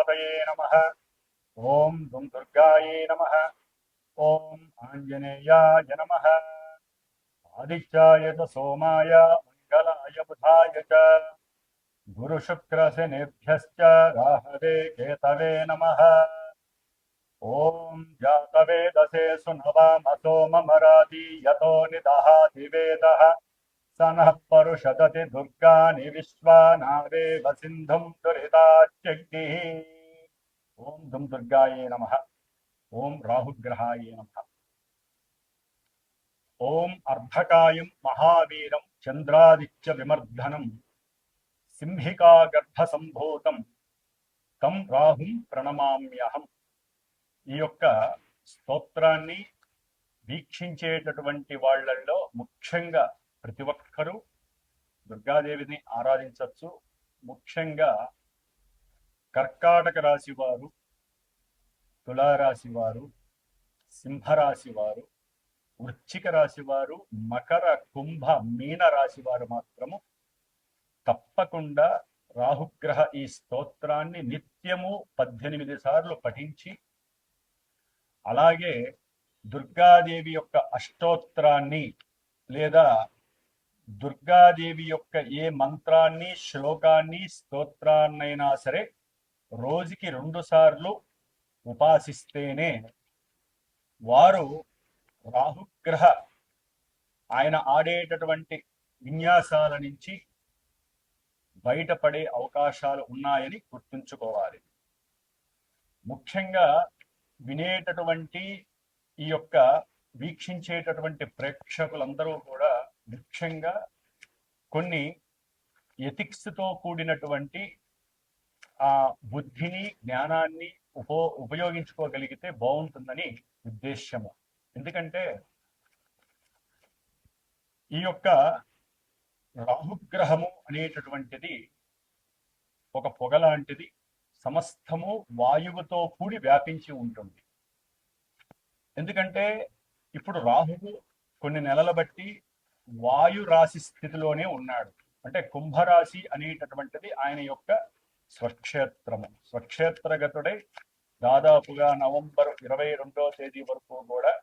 గణపతయే నమః. ఓం దుం దుర్గాయే నమః. ఓం ఆంజనేయాయ నమః. ఆదిత్యాయ చ సోమాయ మంగళాయ బుధాయ చ గురుశుక్రశనిభ్యశ్చ రాహవే కేతవే నమః. ఓం జాతవేదసే సునవామసో మమరాతి యతో నిదహాతి వేదః స నః పరుషదతి దుర్గాని విశ్వానావేవ సింధుం దురితాచ్యగ్నిః. ఓం దుం దుర్గాయే నమః. ఓం రాహుగ్రహాయే నమః. ఓం అర్ధకాయం మహావీరం చంద్రాదిత్య విమర్ధనం సింహికాగర్భ సంభూతం తం రాహుం ప్రణమామ్యహం. ఈ యొక్క స్తోత్రాన్ని వీక్షించేటటువంటి వాళ్ళల్లో ముఖ్యంగా ప్రతి ఒక్కరూ దుర్గాదేవిని ఆరాధించవచ్చు. ముఖ్యంగా కర్కాటక రాశి వారు, తులారాశి వారు, సింహరాశి వారు, వృశ్చిక రాశి వారు, మకర కుంభ మీన రాశి వారు మాత్రము తప్పకుండా రాహుగ్రహ ఈ స్తోత్రాన్ని నిత్యము 18 సార్లు పఠించి, అలాగే దుర్గాదేవి యొక్క అష్టోత్తరాన్ని లేదా దుర్గాదేవి యొక్క ఏ మంత్రాన్ని, శ్లోకాన్ని, స్తోత్రాన్నైనా సరే రోజుకి 2 సార్లు ఉపాసిస్తేనే వారు రాహుగ్రహ ఆయన ఆడేటటువంటి విన్యాసాల నుంచి బయటపడే అవకాశాలు ఉన్నాయని గుర్తుంచుకోవాలి. ముఖ్యంగా వినేటటువంటి ఈ యొక్క వీక్షించేటటువంటి ప్రేక్షకులందరూ కూడా ముఖ్యంగా కొన్ని ఎథిక్స్తో కూడినటువంటి ఆ బుద్ధిని, జ్ఞానాన్ని ఉపయోగించుకోగలిగితే బాగుంటుందని ఉద్దేశ్యము. ఎందుకంటే ఈ యొక్క రాహుగ్రహము అనేటటువంటిది ఒక పొగ లాంటిది, సమస్తము వాయువుతో కూడి వ్యాపించి ఉంటుంది. ఎందుకంటే ఇప్పుడు రాహువు కొన్ని నెలల బట్టి వాయు రాశి స్థితిలోనే ఉన్నాడు. అంటే కుంభరాశి అనేటటువంటిది ఆయన యొక్క స్వక్షేత్రము. స్వక్షేత్రగతుడై దాదాపుగా నవంబర్ 22వ తేదీ వరకు కూడా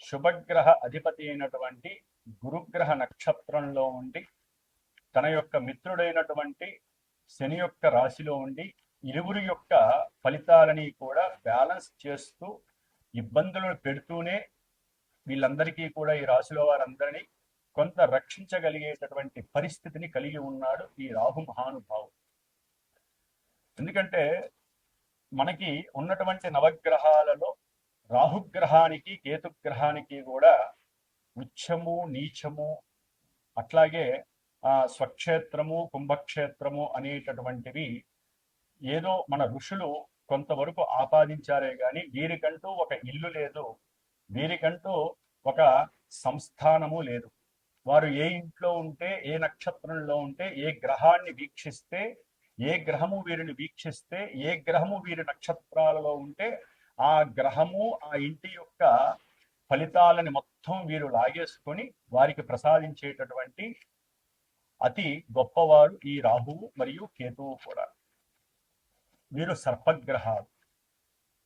శుభగ్రహ అధిపతి అయినటువంటి గురుగ్రహ నక్షత్రంలో ఉండి తన యొక్క మిత్రుడైనటువంటి శని యొక్క రాశిలో ఉండి ఇరువురి యొక్క ఫలితాలని కూడా బ్యాలెన్స్ చేస్తూ ఇబ్బందులను పెడుతూనే వీళ్ళందరికీ కూడా, ఈ రాశిలో వారందరినీ కొంత రక్షించగలిగేటటువంటి పరిస్థితిని కలిగి ఉన్నాడు ఈ రాహు మహానుభావుడు. ఎందుకంటే మనకి ఉన్నటువంటి నవగ్రహాలలో రాహుగ్రహానికి, కేతుగ్రహానికి కూడా ఉచ్చము, నీచము, అట్లాగే స్వక్షేత్రము, కుంభక్షేత్రము అనేటటువంటివి ఏదో మన ఋషులు కొంతవరకు ఆపాదించారే కానీ వీరికంటూ ఒక ఇల్లు లేదు, వీరికంటూ ఒక సంస్థానము లేదు. వారు ఏ ఇంట్లో ఉంటే, ఏ నక్షత్రంలో ఉంటే, ఏ గ్రహాన్ని వీక్షిస్తే, ఏ గ్రహము వీరిని వీక్షిస్తే, ఏ గ్రహము వీరి నక్షత్రాలలో ఉంటే ఆ గ్రహము ఆ ఇంటి యొక్క ఫలితాలని మొత్తం వీరు లాగేసుకొని వారికి ప్రసాదించేటటువంటి అతి గొప్పవారు ఈ రాహువు మరియు కేతువు కూడా. వీరు సర్పగ్రహాలు.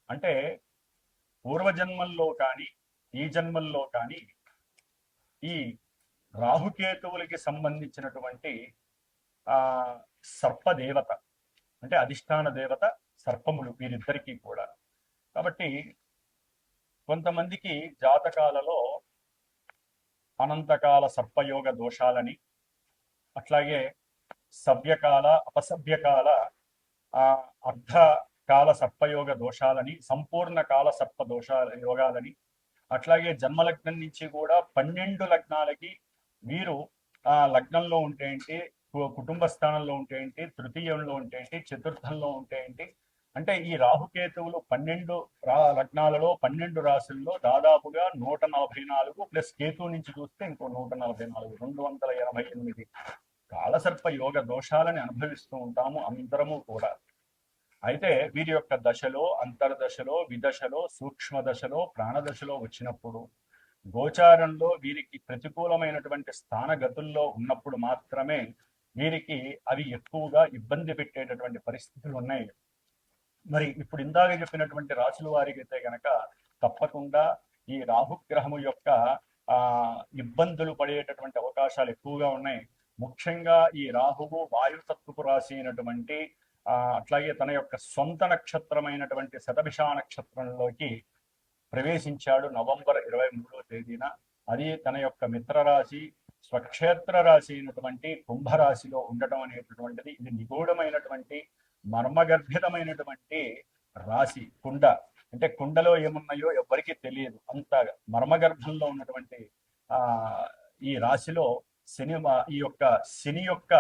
అంటే పూర్వజన్మల్లో కానీ ఈ జన్మల్లో కానీ ఈ రాహుకేతువులకి సంబంధించినటువంటి సర్పదేవత, అంటే అధిష్టాన దేవత సర్పములు వీరిద్దరికీ కూడా. కాబట్టి కొంతమందికి జాతకాలలో అనంతకాల సర్పయోగ దోషాలని, అట్లాగే సవ్యకాల, అపసవ్యకాల, అర్ధకాల సర్పయోగ దోషాలని, సంపూర్ణ కాల సర్ప యోగాలని, అట్లాగే జన్మలగ్నం నుంచి కూడా 12 లగ్నాలకి వీరు లగ్నంలో ఉంటే ఏంటి, కుటుంబ స్థానంలో ఉంటే ఏంటి, తృతీయంలో ఉంటే ఏంటి, చతుర్థంలో ఉంటే ఏంటి, అంటే ఈ రాహుకేతువులు 12 లగ్నాలలో 12 రాశుల్లో దాదాపుగా 144 ప్లస్ కేతు నుంచి చూస్తే ఇంకో 144, 288 కాలసర్ప యోగ దోషాలని అనుభవిస్తూ ఉంటాము అందరము కూడా. అయితే వీరి యొక్క దశలో, అంతర్దశలో, విదశలో, సూక్ష్మ దశలో, ప్రాణదశలో వచ్చినప్పుడు, గోచారంలో వీరికి ప్రతికూలమైనటువంటి స్థానగతుల్లో ఉన్నప్పుడు మాత్రమే వీరికి అవి ఎక్కువగా ఇబ్బంది పెట్టేటటువంటి పరిస్థితులు ఉన్నాయి. మరి ఇప్పుడు ఇందాక చెప్పినటువంటి రాసుల వారికి అయితే గనక తప్పకుండా ఈ రాహుగ్రహము యొక్క ఆ ఇబ్బందులు పడేటటువంటి అవకాశాలు ఎక్కువగా ఉన్నాయి. ముఖ్యంగా ఈ రాహువు వాయుతత్వపు రాశి అయినటువంటి అట్లాగే తన యొక్క సొంత నక్షత్రమైనటువంటి శతభిష నక్షత్రంలోకి ప్రవేశించాడు నవంబర్ 23వ తేదీన. అది తన యొక్క మిత్రరాశి స్వక్షేత్ర రాశి అయినటువంటి కుంభరాశిలో ఉండటం అనేటటువంటిది ఇది నిగూఢమైనటువంటి మర్మగర్భితమైనటువంటి రాశి. కుండ అంటే కుండలో ఏమున్నాయో ఎవ్వరికీ తెలియదు, అంత మర్మగర్భంలో ఉన్నటువంటి ఆ ఈ రాశిలో శని ఈ యొక్క శని యొక్క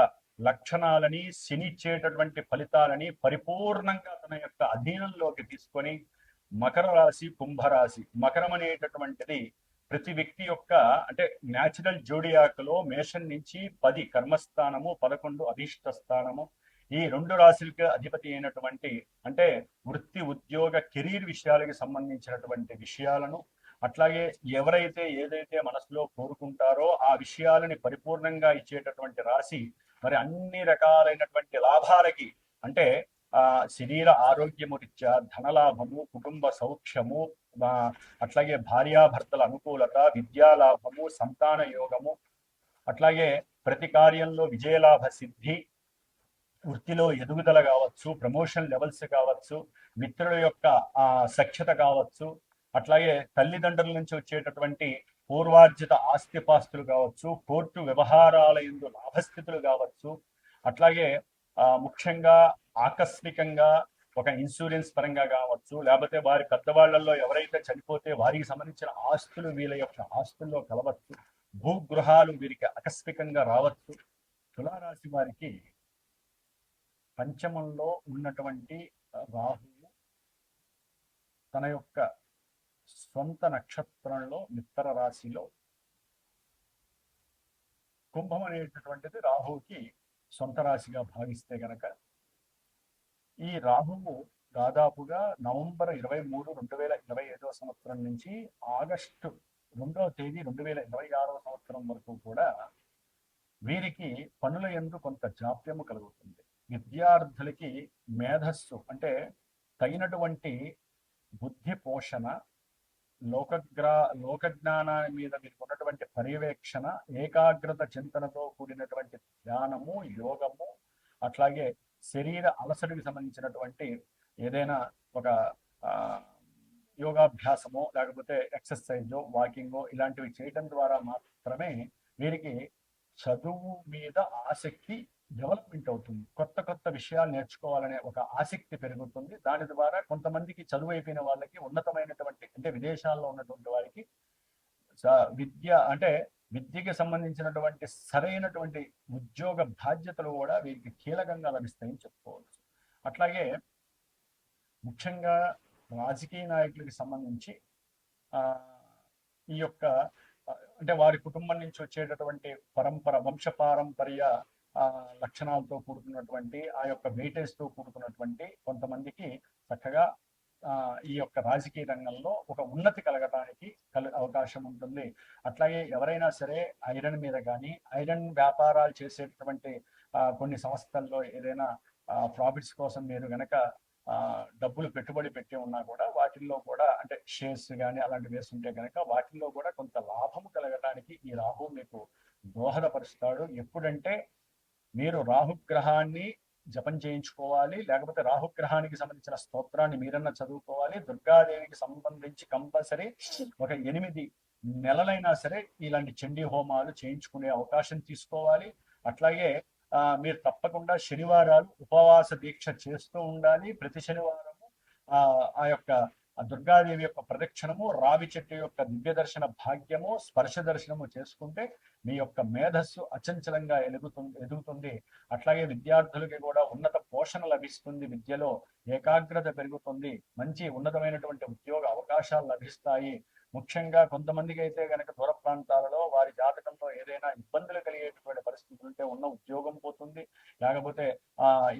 లక్షణాలని శని ఇచ్చేటటువంటి ఫలితాలని పరిపూర్ణంగా తన యొక్క అధీనంలోకి తీసుకొని మకర రాశి కుంభరాశి. మకరం అనేటటువంటిది ప్రతి వ్యక్తి యొక్క అంటే న్యాచురల్ జోడియాక్లో మేషం నుంచి 10 కర్మస్థానము 11 అధిష్ట స్థానము ఈ 2 రాశులకి అధిపతి అయినటువంటి అంటే వృత్తి ఉద్యోగ కెరీర్ విషయాలకి సంబంధించినటువంటి విషయాలను అట్లాగే ఎవరైతే ఏదైతే మనసులో కోరుకుంటారో ఆ విషయాలని పరిపూర్ణంగా ఇచ్చేటటువంటి రాశి. మరి అన్ని రకాలైనటువంటి లాభాలకి అంటే శరీర ఆరోగ్యము రీత్యా ధనలాభము కుటుంబ సౌఖ్యము అట్లాగే భార్యాభర్తల అనుకూలత విద్యాలాభము సంతాన యోగము అట్లాగే ప్రతి కార్యంలో విజయలాభ సిద్ధి వృత్తిలో ఎదుగుదల కావచ్చు ప్రమోషన్ లెవెల్స్ కావచ్చు మిత్రుల యొక్క సఖ్యత కావచ్చు అట్లాగే తల్లిదండ్రుల నుంచి వచ్చేటటువంటి పూర్వార్జిత ఆస్తిపాస్తులు కావచ్చు కోర్టు వ్యవహారాల యందు లాభస్థితులు కావచ్చు అట్లాగే ముఖ్యంగా ఆకస్మికంగా ఒక ఇన్సూరెన్స్ పరంగా కావచ్చు లేకపోతే వారి పెద్దవాళ్లలో ఎవరైతే చనిపోతే వారికి సంబంధించిన ఆస్తులు వీళ్ళ యొక్క ఆస్తుల్లో కలవచ్చు భూగృహాలు వీరికి ఆకస్మికంగా రావచ్చు. తులారాశి వారికి పంచమంలో ఉన్నటువంటి రాహువు తన యొక్క సొంత నక్షత్రంలో మిత్ర రాశిలో కుంభం అనేటటువంటిది రాహువుకి సొంత రాశిగా భావిస్తే గనక ఈ రాహువు దాదాపుగా నవంబర్ 23, 2025 సంవత్సరం నుంచి ఆగస్టు 2వ తేదీ 2026 సంవత్సరం వరకు కూడా వీరికి పనుల యందు కొంత జాప్యము కలుగుతుంది. విద్యార్థులకి మేధస్సు అంటే తగినటువంటి బుద్ధి పోషణ లోకజ్ఞానాన్ని మీద మీకు ఉన్నటువంటి పర్యవేక్షణ ఏకాగ్రత చింతనతో కూడినటువంటి ధ్యానము యోగము అట్లాగే శరీర అలసడికి సంబంధించినటువంటి ఏదైనా ఒక యోగాభ్యాసమో లేకపోతే ఎక్సర్సైజో వాకింగో ఇలాంటివి చేయడం ద్వారా మాత్రమే వీరికి చదువు మీద ఆసక్తి డెవలప్మెంట్ అవుతుంది. కొత్త కొత్త విషయాలు నేర్చుకోవాలనే ఒక ఆసక్తి పెరుగుతుంది. దాని ద్వారా కొంతమందికి చదువు అయిపోయిన వాళ్ళకి ఉన్నతమైనటువంటి అంటే విదేశాల్లో ఉన్నటువంటి వారికి విద్యకి సంబంధించినటువంటి సరైనటువంటి ఉద్యోగ బాధ్యతలు కూడా వీరికి కీలకంగా లభిస్తాయని చెప్పుకోవచ్చు. అట్లాగే ముఖ్యంగా రాజకీయ నాయకులకి సంబంధించి ఈ యొక్క అంటే వారి కుటుంబం నుంచి వచ్చేటటువంటి వంశపారంపర్య లక్షణాలతో కూడుకున్నటువంటి ఆ యొక్క వెయిటేజ్తో కూడుకున్నటువంటి కొంతమందికి చక్కగా ఈ యొక్క రాజకీయ రంగంలో ఒక ఉన్నతి కలగడానికి అవకాశం ఉంటుంది. అట్లాగే ఎవరైనా సరే ఐరన్ మీద కానీ ఐరన్ వ్యాపారాలు చేసేటటువంటి కొన్ని సంస్థల్లో ఏదైనా ప్రాఫిట్స్ కోసం మీరు గనక డబ్బులు పెట్టుబడి పెట్టి ఉన్నా కూడా వాటిల్లో కూడా అంటే షేర్స్ కానీ అలాంటివి వేస్తుంటే కనుక వాటిల్లో కూడా కొంత లాభము కలగడానికి ఈ రాహు మీకు దోహదపరుస్తాడు. ఎప్పుడంటే మీరు రాహుగ్రహాన్ని జపం చేయించుకోవాలి, లేకపోతే రాహుగ్రహానికి సంబంధించిన స్తోత్రాన్ని మీరన్నా చదువుకోవాలి. దుర్గాదేవికి సంబంధించి కంపల్సరీ ఒక 8 నెలలైనా సరే ఇలాంటి చండీ హోమాలు చేయించుకునే అవకాశం తీసుకోవాలి. అట్లాగే మీరు తప్పకుండా శనివారాలు ఉపవాస దీక్ష చేస్తూ ఉండాలి. ప్రతి శనివారము ఆ యొక్క దుర్గాదేవి యొక్క ప్రదక్షిణము రావి చెట్టు యొక్క దివ్య దర్శన భాగ్యము స్పర్శ దర్శనము చేసుకుంటే మీ యొక్క మేధస్సు అచంచలంగా ఎదుగుతుంది. అట్లాగే విద్యార్థులకి కూడా ఉన్నత పోషణ లభిస్తుంది, విద్యలో ఏకాగ్రత పెరుగుతుంది, మంచి ఉన్నతమైనటువంటి ఉద్యోగ అవకాశాలు లభిస్తాయి. ముఖ్యంగా కొంతమందికి అయితే కనుక దూర ప్రాంతాలలో వారి జాతకంలో ఏదైనా ఇబ్బందులు కలిగేటువంటి పరిస్థితులు ఉంటే ఉన్న ఉద్యోగం పోతుంది, లేకపోతే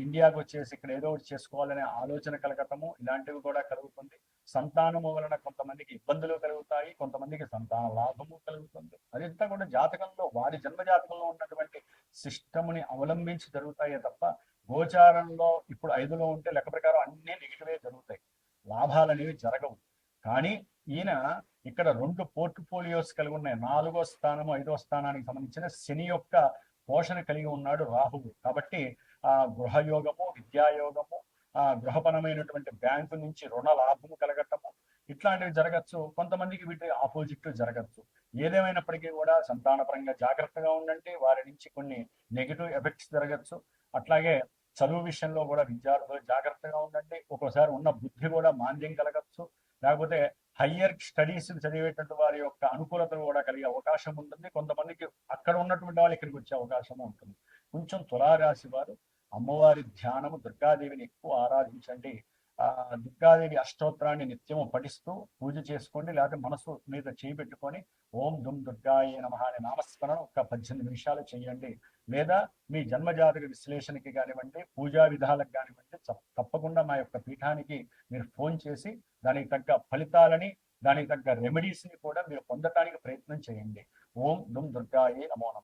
ఇండియాకు వచ్చేసి ఇక్కడ ఏదో ఒకటి చేసుకోవాలనే ఆలోచన కలగటము ఇలాంటివి కూడా కలుగుతుంది. సంతానము వలన కొంతమందికి ఇబ్బందులు కలుగుతాయి, కొంతమందికి సంతాన లాభము కలుగుతుంది. అదంతా కూడా జాతకంలో వారి జన్మ జాతకంలో ఉన్నటువంటి సిస్టమ్ని అవలంబించి జరుగుతాయే తప్ప గోచారంలో ఇప్పుడు 5లో ఉంటే లెక్క ప్రకారం అన్ని నెగిటివే జరుగుతాయి, లాభాలు అనేవి జరగవు. కానీ ఈయన ఇక్కడ 2 పోర్ట్ఫోలియోస్ కలిగి ఉన్నాయి. 4వ స్థానము 5వ స్థానానికి సంబంధించిన శని యొక్క పోషణ కలిగి ఉన్నాడు రాహువు. కాబట్టి గృహయోగము, విద్యాయోగము, గృహపరమైనటువంటి బ్యాంకు నుంచి రుణ లాభము కలగటము ఇట్లాంటివి జరగచ్చు. కొంతమందికి వీటి ఆపోజిట్ జరగచ్చు. ఏదేమైనప్పటికీ కూడా సంతానపరంగా జాగ్రత్తగా ఉండండి. వారి నుంచి కొన్ని నెగిటివ్ ఎఫెక్ట్స్ జరగచ్చు. అట్లాగే చదువు విషయంలో కూడా విద్యార్థులు జాగ్రత్తగా ఉండండి. ఒక్కోసారి ఉన్న బుద్ధి కూడా మాంద్యం కలగచ్చు. లేకపోతే హయ్యర్ స్టడీస్ చదివేటువంటి వారి యొక్క అనుకూలతలు కూడా కలిగే అవకాశం ఉంటుంది. కొంతమందికి అక్కడ ఉన్నటువంటి వాళ్ళు ఇక్కడికి వచ్చే అవకాశం ఉంటుంది. కొంచెం తులారాశి వారు అమ్మవారి ధ్యానము, దుర్గాదేవిని ఎక్కువ ఆరాధించండి. దుర్గాదేవి అష్టోత్తరాన్ని నిత్యము పఠిస్తూ పూజ చేసుకోండి. లేకపోతే మనసు మీద చేయి పెట్టుకొని ఓం దుమ్ దుర్గాయే నమః అనే నామస్మరణ ఒక 18 నిమిషాలు చేయండి. లేదా మీ జన్మజాతక విశ్లేషణకి కానివ్వండి, పూజా విధాలకు కానివ్వండి, తప్పకుండా మా యొక్క పీఠానికి మీరు ఫోన్ చేసి దానికి తగ్గ ఫలితాలని, దానికి తగ్గ రెమెడీస్ని కూడా మీరు పొందటానికి ప్రయత్నం చేయండి. ఓం దుమ్ దుర్గాయే నమో నమః.